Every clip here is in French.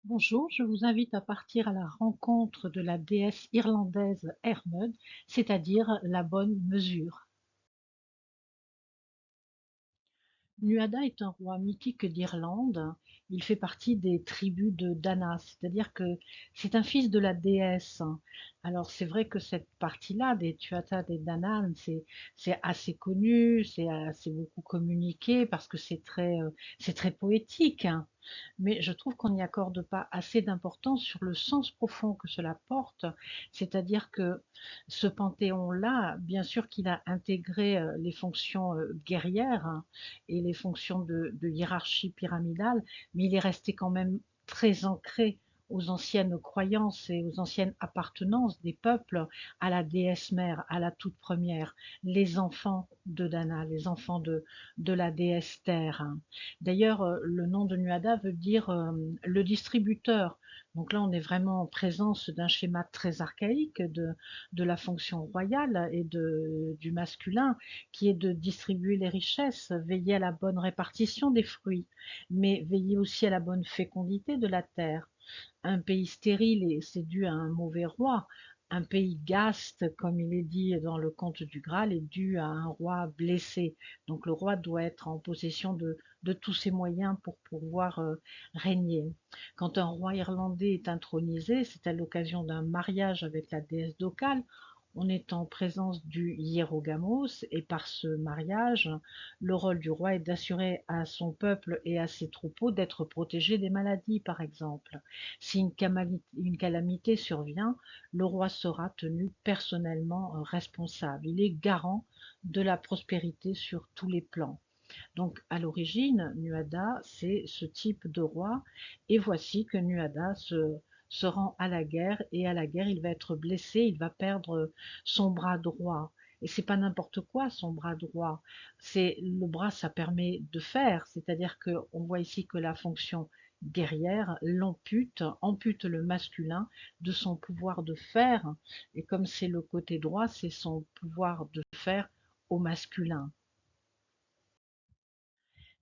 Bonjour, je vous invite à partir à la rencontre de la déesse irlandaise Hermod, c'est-à-dire la bonne mesure. Nuada est un roi mythique d'Irlande. Il fait partie des tribus de Dana, c'est-à-dire que c'est un fils de la déesse. Alors c'est vrai que cette partie-là des Tuatha des Danann, c'est assez connu, c'est assez beaucoup communiqué parce que c'est très poétique, hein. Mais je trouve qu'on n'y accorde pas assez d'importance sur le sens profond que cela porte, c'est-à-dire que ce panthéon-là, bien sûr qu'il a intégré les fonctions guerrières, hein, et les fonctions de hiérarchie pyramidale, mais il est resté quand même très ancré aux anciennes croyances et aux anciennes appartenances des peuples à la déesse mère, à la toute première, les enfants de Dana, les enfants de la déesse terre. D'ailleurs, le nom de Nuada veut dire le distributeur. Donc là, on est vraiment en présence d'un schéma très archaïque de la fonction royale et du masculin, qui est de distribuer les richesses, veiller à la bonne répartition des fruits, mais veiller aussi à la bonne fécondité de la terre. Un pays stérile, et c'est dû à un mauvais roi. Un pays gaste, comme il est dit dans le conte du Graal, est dû à un roi blessé. Donc le roi doit être en possession de tous ses moyens pour pouvoir régner. Quand un roi irlandais est intronisé, c'est à l'occasion d'un mariage avec la déesse d'Ocal. On est en présence du hiérogamos et par ce mariage, le rôle du roi est d'assurer à son peuple et à ses troupeaux d'être protégés des maladies, par exemple. Si une calamité survient, le roi sera tenu personnellement responsable. Il est garant de la prospérité sur tous les plans. Donc à l'origine, Nuada, c'est ce type de roi. Et voici que Nuada se rend à la guerre, et à la guerre, il va être blessé, il va perdre son bras droit. Et c'est pas n'importe quoi son bras droit. C'est le bras, ça permet de faire, c'est-à-dire que on voit ici que la fonction guerrière ampute le masculin de son pouvoir de faire. Et comme c'est le côté droit, c'est son pouvoir de faire au masculin.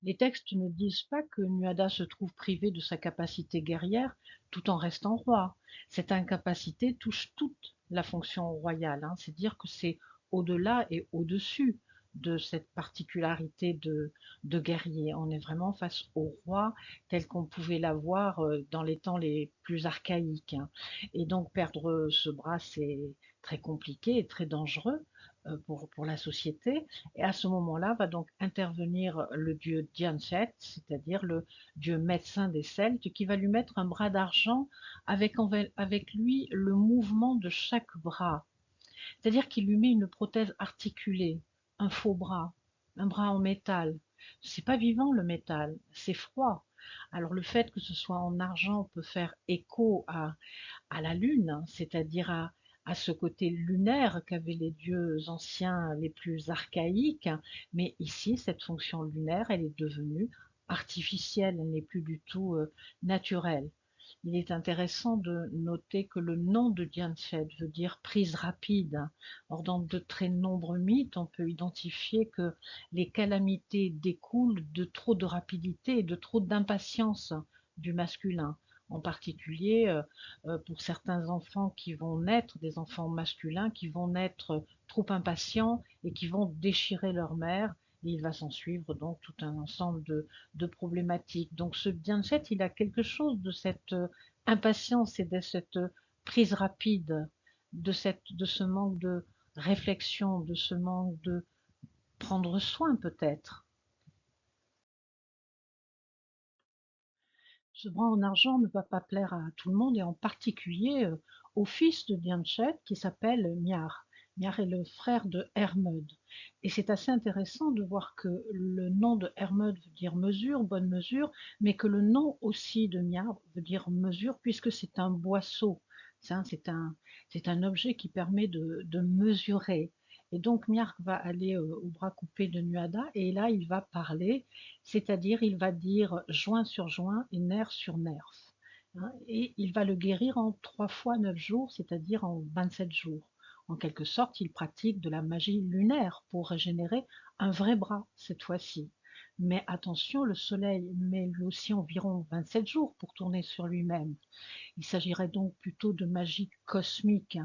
Les textes ne disent pas que Nuada se trouve privé de sa capacité guerrière tout en restant roi. Cette incapacité touche toute la fonction royale, hein. C'est dire que c'est au-delà et au-dessus de cette particularité de guerrier. On est vraiment face au roi tel qu'on pouvait l'avoir dans les temps les plus archaïques, hein. Et donc perdre ce bras, c'est très compliqué et très dangereux pour la société. Et à ce moment-là va donc intervenir le dieu Dianset, c'est-à-dire le dieu médecin des Celtes, qui va lui mettre un bras d'argent avec lui le mouvement de chaque bras. C'est-à-dire qu'il lui met une prothèse articulée, un faux bras, un bras en métal. C'est pas vivant le métal, c'est froid. Alors le fait que ce soit en argent peut faire écho à la lune, hein, c'est-à-dire à ce côté lunaire qu'avaient les dieux anciens les plus archaïques. Mais ici, cette fonction lunaire, elle est devenue artificielle, elle n'est plus du tout naturelle. Il est intéressant de noter que le nom de Dianfed veut dire prise rapide. Or, dans de très nombreux mythes, on peut identifier que les calamités découlent de trop de rapidité et de trop d'impatience du masculin. En particulier, pour certains enfants qui vont naître, des enfants masculins qui vont naître trop impatients et qui vont déchirer leur mère. Et il va s'en suivre donc tout un ensemble de problématiques. Donc ce bien-être, il a quelque chose de cette impatience et de cette prise rapide, de ce manque de réflexion, de ce manque de prendre soin peut-être. Ce bras en argent ne va pas plaire à tout le monde, et en particulier au fils de Dianchet qui s'appelle Miar. Miar est le frère de Hermod. Et c'est assez intéressant de voir que le nom de Hermod veut dire mesure, bonne mesure, mais que le nom aussi de Miar veut dire mesure, puisque c'est un boisseau. C'est un objet qui permet de mesurer. Et donc Miark va aller au bras coupé de Nuada, et là il va parler, c'est-à-dire il va dire joint sur joint et nerf sur nerf, hein, et il va le guérir en 3 fois 9 jours, c'est-à-dire en 27 jours. En quelque sorte, il pratique de la magie lunaire pour régénérer un vrai bras cette fois-ci. Mais attention, le Soleil met lui aussi environ 27 jours pour tourner sur lui-même. Il s'agirait donc plutôt de magie cosmique.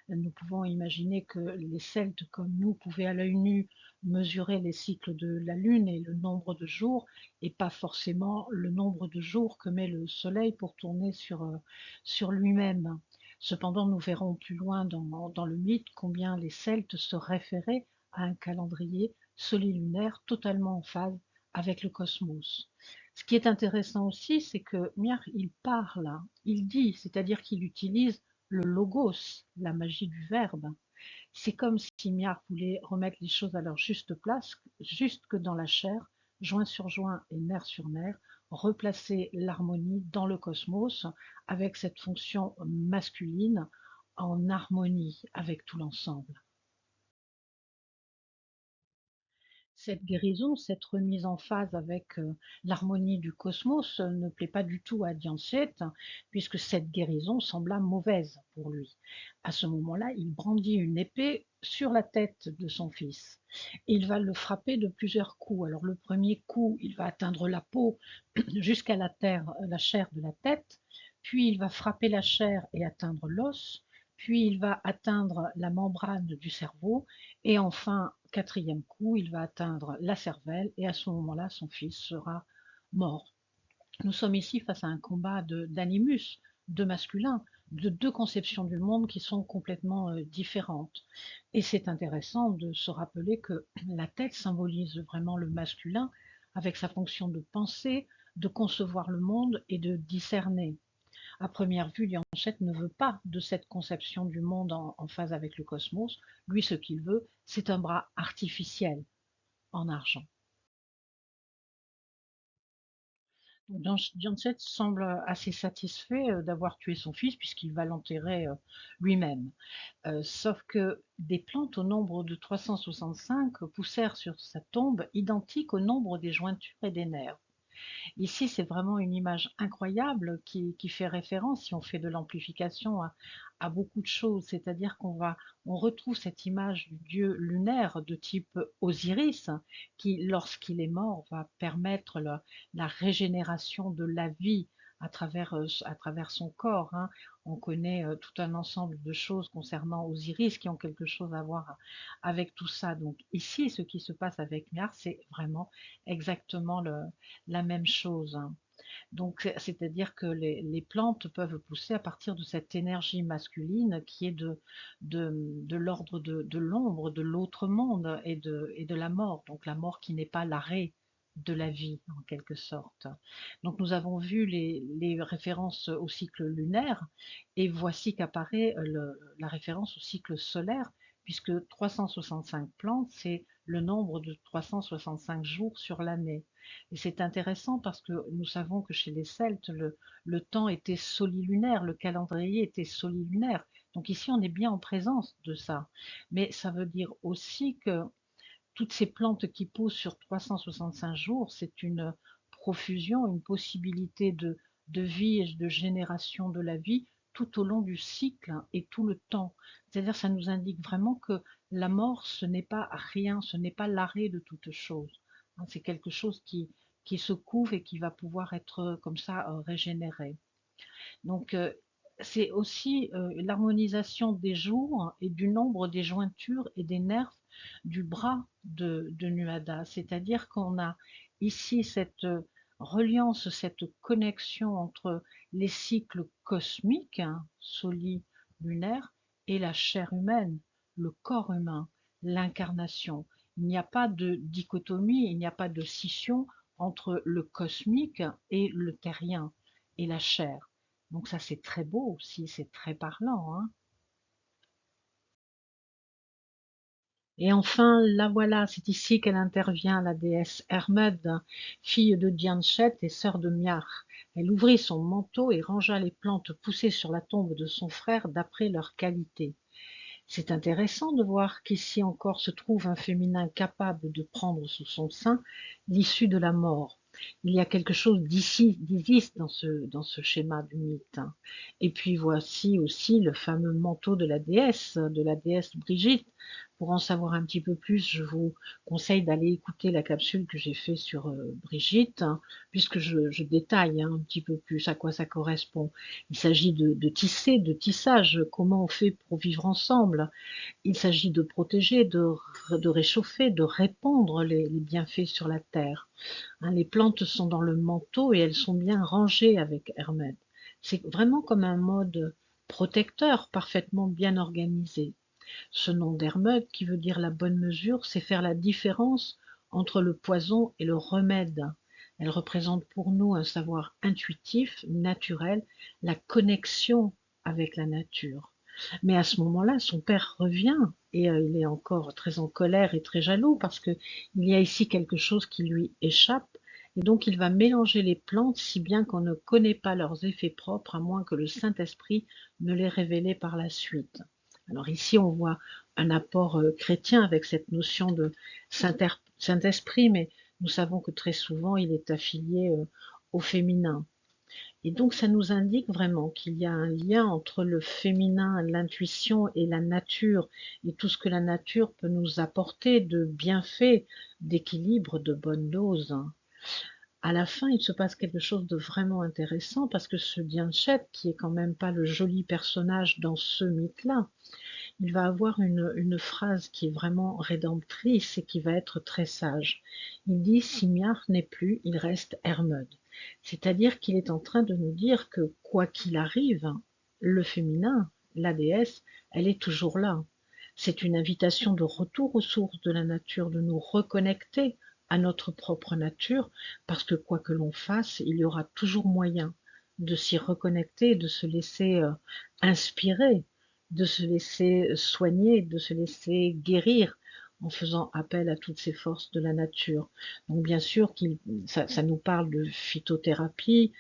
Nous pouvons imaginer que les Celtes, comme nous, pouvaient à l'œil nu mesurer les cycles de la Lune et le nombre de jours, et pas forcément le nombre de jours que met le Soleil pour tourner sur lui-même. Cependant, nous verrons plus loin dans le mythe combien les Celtes se référaient à un calendrier solilunaire totalement en phase avec le cosmos. Ce qui est intéressant aussi, c'est que Miar, il parle, il dit, c'est-à-dire qu'il utilise le logos, la magie du verbe. C'est comme si Miar voulait remettre les choses à leur juste place, juste que dans la chair, joint sur joint et nerf sur nerf, replacer l'harmonie dans le cosmos avec cette fonction masculine en harmonie avec tout l'ensemble. Cette guérison, cette remise en phase avec l'harmonie du cosmos ne plaît pas du tout à Dianset, puisque cette guérison sembla mauvaise pour lui. À ce moment-là, il brandit une épée sur la tête de son fils. Il va le frapper de plusieurs coups. Alors le premier coup, il va atteindre la peau jusqu'à la chair de la tête, puis il va frapper la chair et atteindre l'os, puis il va atteindre la membrane du cerveau, et enfin, quatrième coup, il va atteindre la cervelle, et à ce moment-là, son fils sera mort. Nous sommes ici face à un combat d'animus, de masculin, de deux conceptions du monde qui sont complètement différentes. Et c'est intéressant de se rappeler que la tête symbolise vraiment le masculin, avec sa fonction de penser, de concevoir le monde et de discerner. À première vue, Lianchette ne veut pas de cette conception du monde en phase avec le cosmos. Lui, ce qu'il veut, c'est un bras artificiel en argent. Janset semble assez satisfait d'avoir tué son fils puisqu'il va l'enterrer lui-même. Sauf que des plantes au nombre de 365 poussèrent sur sa tombe, identiques au nombre des jointures et des nerfs. Ici, c'est vraiment une image incroyable qui fait référence, si on fait de l'amplification, à beaucoup de choses. C'est-à-dire on retrouve cette image du dieu lunaire de type Osiris, qui, lorsqu'il est mort, va permettre la régénération de la vie à travers son corps, hein. On connaît tout un ensemble de choses concernant Osiris qui ont quelque chose à voir avec tout ça. Donc ici, ce qui se passe avec Miar, c'est vraiment exactement la même chose, hein. Donc, c'est-à-dire que les plantes peuvent pousser à partir de cette énergie masculine qui est de l'ordre de l'ombre, de l'autre monde et de la mort. Donc, la mort qui n'est pas l'arrêt de la vie, en quelque sorte. Donc, nous avons vu les références au cycle lunaire et voici qu'apparaît la référence au cycle solaire, puisque 365 plantes, c'est le nombre de 365 jours sur l'année. Et c'est intéressant parce que nous savons que chez les Celtes, le temps était solilunaire, le calendrier était solilunaire. Donc ici, on est bien en présence de ça. Mais ça veut dire aussi que toutes ces plantes qui poussent sur 365 jours, c'est une profusion, une possibilité de vie et de génération de la vie tout au long du cycle et tout le temps. C'est-à-dire, ça nous indique vraiment que la mort, ce n'est pas rien, ce n'est pas l'arrêt de toute chose. C'est quelque chose qui se couve et qui va pouvoir être comme ça régénéré. Donc, c'est aussi l'harmonisation des jours et du nombre des jointures et des nerfs du bras de Nuada. C'est-à-dire qu'on a ici cette reliance, cette connexion entre les cycles cosmiques, hein, soli-lunaires, et la chair humaine, le corps humain, l'incarnation. Il n'y a pas de dichotomie, il n'y a pas de scission entre le cosmique et le terrien et la chair. Donc ça, c'est très beau aussi, c'est très parlant, hein. Et enfin, la voilà, c'est ici qu'elle intervient, la déesse Hermède, fille de Dianchet et sœur de Miar. Elle ouvrit son manteau et rangea les plantes poussées sur la tombe de son frère d'après leur qualité. C'est intéressant de voir qu'ici encore se trouve un féminin capable de prendre sous son sein l'issue de la mort. Il y a quelque chose d'Isis dans ce schéma du mythe, hein. Et puis voici aussi le fameux manteau de la déesse Brigitte, Pour en savoir un petit peu plus, je vous conseille d'aller écouter la capsule que j'ai fait sur Brigitte, hein, puisque je détaille hein, un petit peu plus à quoi ça correspond. Il s'agit de tisser, de tissage, comment on fait pour vivre ensemble. Il s'agit de protéger, de réchauffer, de répandre les bienfaits sur la terre. Hein, les plantes sont dans le manteau et elles sont bien rangées avec Hermès. C'est vraiment comme un mode protecteur parfaitement bien organisé. Ce nom d'Hermod, qui veut dire la bonne mesure, c'est faire la différence entre le poison et le remède. Elle représente pour nous un savoir intuitif, naturel, la connexion avec la nature. Mais à ce moment-là, son père revient et il est encore très en colère et très jaloux parce que il y a ici quelque chose qui lui échappe. Et donc il va mélanger les plantes si bien qu'on ne connaît pas leurs effets propres à moins que le Saint-Esprit ne les révélait par la suite. Alors ici, on voit un apport chrétien avec cette notion de Saint-Esprit, mais nous savons que très souvent, il est affilié au féminin. Et donc, ça nous indique vraiment qu'il y a un lien entre le féminin, l'intuition et la nature, et tout ce que la nature peut nous apporter de bienfaits, d'équilibre, de bonnes doses. À la fin, il se passe quelque chose de vraiment intéressant parce que ce Dianchette, qui est quand même pas le joli personnage dans ce mythe-là, il va avoir une phrase qui est vraiment rédemptrice et qui va être très sage. Il dit Simiar n'est plus, il reste Hermod. C'est-à-dire qu'il est en train de nous dire que quoi qu'il arrive, le féminin, la déesse, elle est toujours là. C'est une invitation de retour aux sources de la nature, de nous reconnecter à notre propre nature, parce que quoi que l'on fasse, il y aura toujours moyen de s'y reconnecter, de se laisser inspirer, de se laisser soigner, de se laisser guérir en faisant appel à toutes ces forces de la nature. Donc bien sûr ça nous parle de phytothérapie,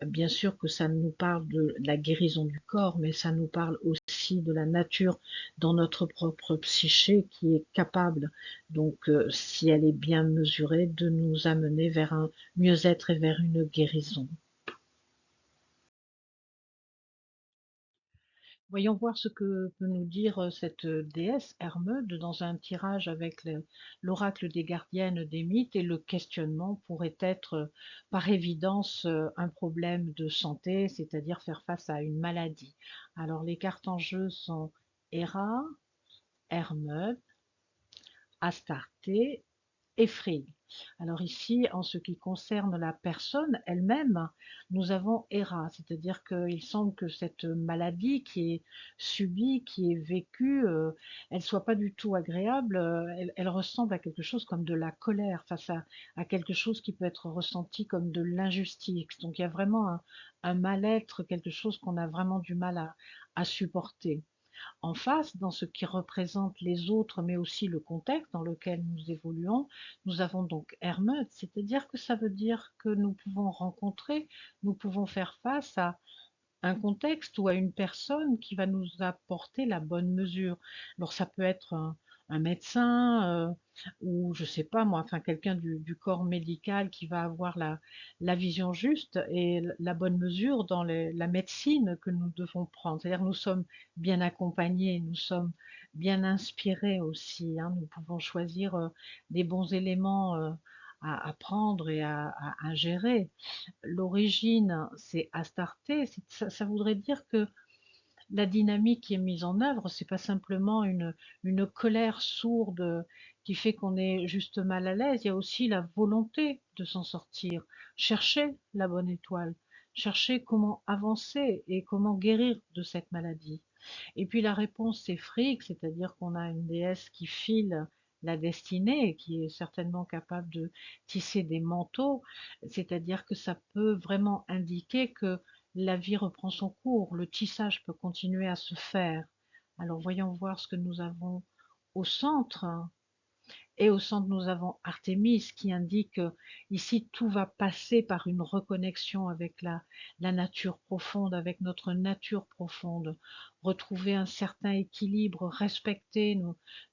bien sûr que ça nous parle de la guérison du corps, mais ça nous parle aussi de la nature dans notre propre psyché qui est capable, donc si elle est bien mesurée, de nous amener vers un mieux-être et vers une guérison. Voyons voir ce que peut nous dire cette déesse Hermeude dans un tirage avec l'oracle des gardiennes des mythes, et le questionnement pourrait être par évidence un problème de santé, c'est-à-dire faire face à une maladie. Alors les cartes en jeu sont Héra, Hermeude, Astarté et Frigg. Alors ici, en ce qui concerne la personne elle-même, nous avons Héra, c'est-à-dire qu'il semble que cette maladie qui est subie, qui est vécue, elle soit pas du tout agréable, elle ressemble à quelque chose comme de la colère face à quelque chose qui peut être ressenti comme de l'injustice. Donc il y a vraiment un mal-être, quelque chose qu'on a vraiment du mal à supporter. En face, dans ce qui représente les autres, mais aussi le contexte dans lequel nous évoluons, nous avons donc Hermod, c'est-à-dire que ça veut dire que nous pouvons rencontrer, nous pouvons faire face à un contexte ou à une personne qui va nous apporter la bonne mesure. Alors ça peut être un médecin ou je sais pas moi, enfin quelqu'un du corps médical qui va avoir la vision juste et la bonne mesure dans la médecine que nous devons prendre. C'est-à-dire nous sommes bien accompagnés, nous sommes bien inspirés aussi. Hein. Nous pouvons choisir des bons éléments à prendre et à ingérer. L'origine, c'est Astarté, ça voudrait dire que la dynamique qui est mise en œuvre, c'est pas simplement une colère sourde qui fait qu'on est juste mal à l'aise, il y a aussi la volonté de s'en sortir, chercher la bonne étoile, chercher comment avancer et comment guérir de cette maladie. Et puis la réponse, c'est Frigg, c'est-à-dire qu'on a une déesse qui file la destinée et qui est certainement capable de tisser des manteaux, c'est-à-dire que ça peut vraiment indiquer que la vie reprend son cours, le tissage peut continuer à se faire. Alors voyons voir ce que nous avons au centre. Et au centre, nous avons Artémis qui indique que ici tout va passer par une reconnexion avec la nature profonde, avec notre nature profonde, retrouver un certain équilibre, respecter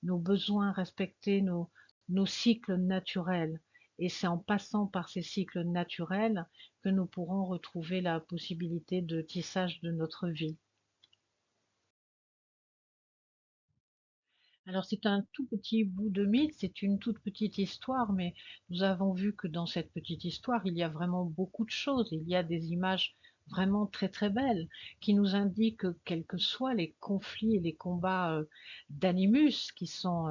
nos besoins, respecter nos cycles naturels. Et c'est en passant par ces cycles naturels que nous pourrons retrouver la possibilité de tissage de notre vie. Alors c'est un tout petit bout de mythe, c'est une toute petite histoire, mais nous avons vu que dans cette petite histoire, il y a vraiment beaucoup de choses. Il y a des images vraiment très très belles qui nous indiquent que quels que soient les conflits et les combats d'animus qui sont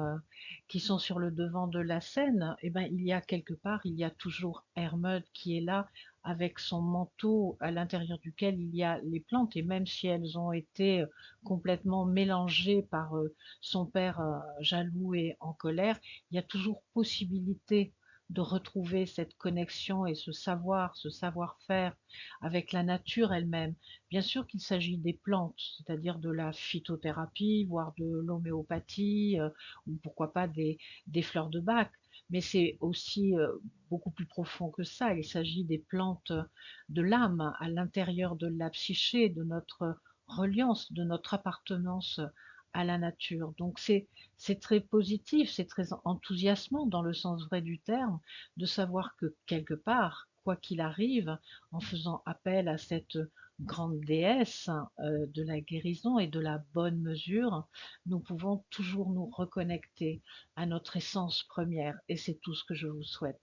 sur le devant de la scène, eh ben, il y a quelque part, il y a toujours Hermod qui est là avec son manteau à l'intérieur duquel il y a les plantes, et même si elles ont été complètement mélangées par son père jaloux et en colère, il y a toujours possibilité de retrouver cette connexion et ce savoir-faire avec la nature elle-même. Bien sûr qu'il s'agit des plantes, c'est-à-dire de la phytothérapie, voire de l'homéopathie, ou pourquoi pas des fleurs de bac, mais c'est aussi beaucoup plus profond que ça. Il s'agit des plantes de l'âme à l'intérieur de la psyché, de notre reliance, de notre appartenance à la nature. Donc c'est très positif, c'est très enthousiasmant dans le sens vrai du terme de savoir que quelque part, quoi qu'il arrive, en faisant appel à cette grande déesse de la guérison et de la bonne mesure, nous pouvons toujours nous reconnecter à notre essence première et c'est tout ce que je vous souhaite.